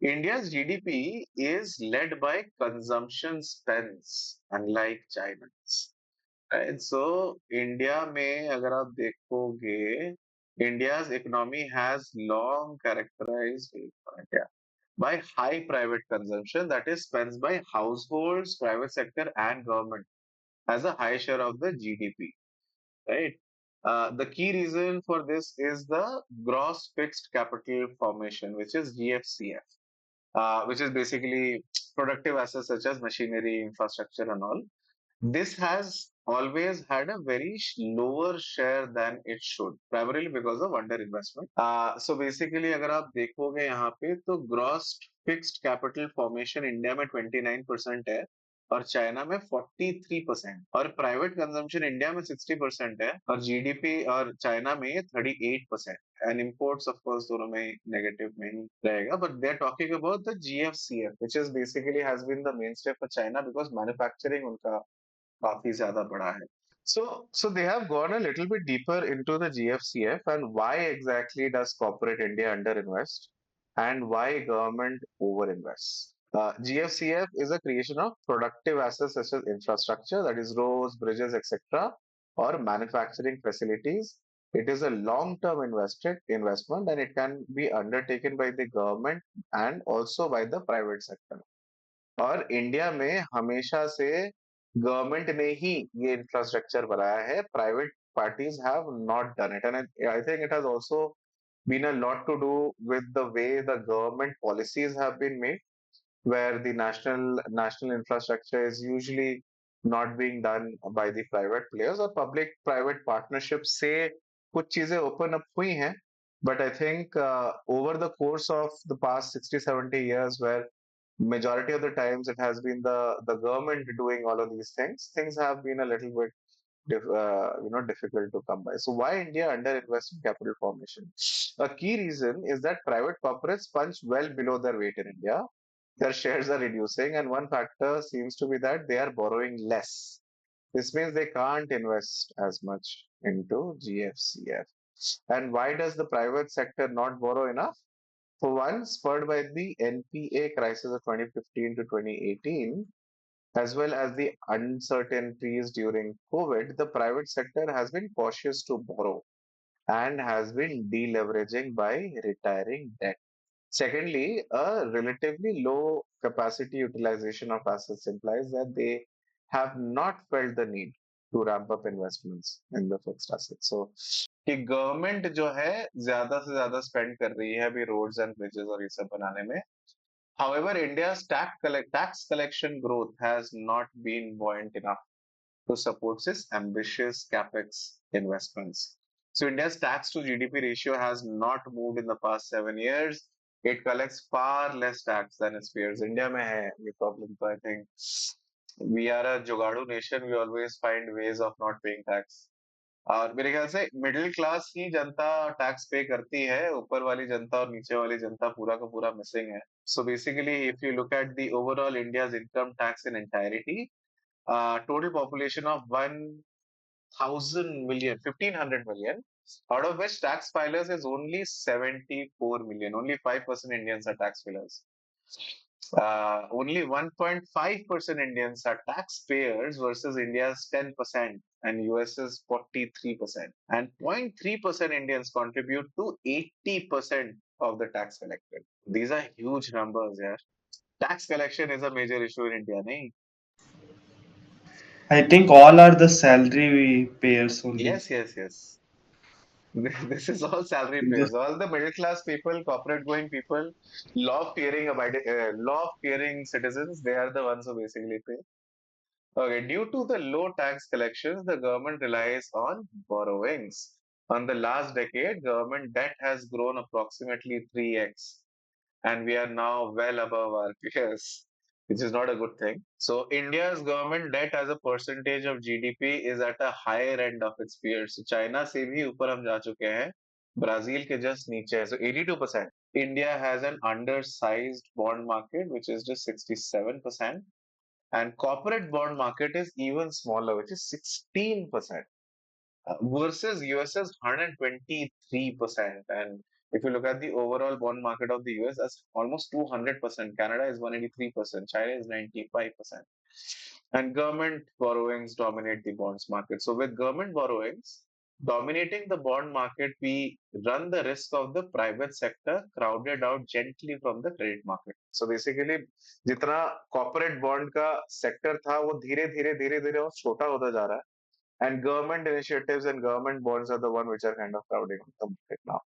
India's GDP is led by consumption spends, unlike China's. Right? So, India में अगर आप देखोगे, India's economy has long characterized by high private consumption, that is spends by households, private sector, and government as a high share of the GDP. Right? The key reason for this is the gross fixed capital formation, which is GFCF, which is basically productive assets such as machinery, infrastructure, and all. This has always had a very lower share than it should, primarily because of underinvestment. So basically, अगर आप देखोगे यहाँ पे तो gross fixed capital formation India में 29% है और China में 43% और प्राइवेट कंजम्पशन इंडिया में 60% है और जीडीपी और चाइना में 38% एंड imports of course दोनों में नेगेटिव में ही रहेगा but they are talking about the GFCF which is basically has been the mainstay for China because manufacturing उनका काफी ज्यादा बढ़ा है. So they have gone a little bit deeper into the GFCF and why exactly does corporate India underinvest and why government overinvests. GFCF is a creation of productive assets such as infrastructure, that is roads, bridges, etc., or manufacturing facilities. It is a long-term invested investment and it can be undertaken by the government and also by the private sector. और India में हमेशा से government ने ही ये infrastructure बनाया है private parties have not done it and I think it has also been a lot to do with the way the government policies have been made where the national infrastructure is usually not being done by the private players or public private partnerships से कुछ चीजें open up हुई हैं but I think over the course of the past 60-70 years where majority of the times it has been the government doing all of these things have been a little bit difficult to come by. So why India underinvest in capital formation? A key reason is that private corporates punch well below their weight in India. Their shares are reducing and one factor seems to be that they are borrowing less. This means they can't invest as much into GFCF. And why does the private sector not borrow enough? For one, spurred by the NPA crisis of 2015 to 2018, as well as the uncertainties during COVID, the private sector has been cautious to borrow and has been deleveraging by retiring debt. Secondly, a relatively low capacity utilization of assets implies that they have not felt the need to ramp up investments in the fixed assets. So, कि government जो है ज्यादा से ज्यादा spend कर रही है अभी रोड्स एंड ब्रिजेस और ये सब बनाने में. However, India's tax collection growth has not been buoyant enough to support its ambitious capex investments. So India's tax to GDP ratio has not moved in the past 7 years. It collects far less tax than its peers. India में है ये problem तो I think we are a जुगाड़ू nation. We always find ways of not paying tax. और मेरे ख्याल से middle class ही जनता tax पे करती है ऊपर वाली जनता और नीचे वाली जनता पूरा का पूरा मिसिंग है so basically if you look at the overall India's income tax in entirety total population of 1,000 million, 1,500 million, out of which tax filers is only 74 million. Only 5% Indians are tax filers. Only 1.5% Indians are taxpayers versus India's 10% and US's 43%. And 0.3% Indians contribute to 80% of the tax collected. These are huge numbers, yeah. Tax collection is a major issue in India, nahi? I think all are the salary payers only. Yes. This is all salary The- payers. All the middle class people, corporate going people, law fearing citizens, they are the ones who basically pay. Okay, due to the low tax collections, the government relies on borrowings. On the last decade, government debt has grown approximately 3x, and we are now well above our peers, which is not a good thing. So, India's government debt as a percentage of GDP is at a higher end of its peers. So, China से भी ऊपर हम जा चुके हैं, Brazil के just नीचे है. So, 82%. India has an undersized bond market, which is just 67%. And corporate bond market is even smaller, which is 16%, versus US's 123%. And If you look at the overall bond market of the US, that's almost 200%. Canada is 183%. China is 95%. And government borrowings dominate the bonds market. So with government borrowings dominating the bond market, we run the risk of the private sector crowded out gently from the credit market. So basically, जितना corporate bond का sector था, वो धीरे धीरे और छोटा होता जा रहा है. And government initiatives and government bonds are the one which are kind of crowding out the market now.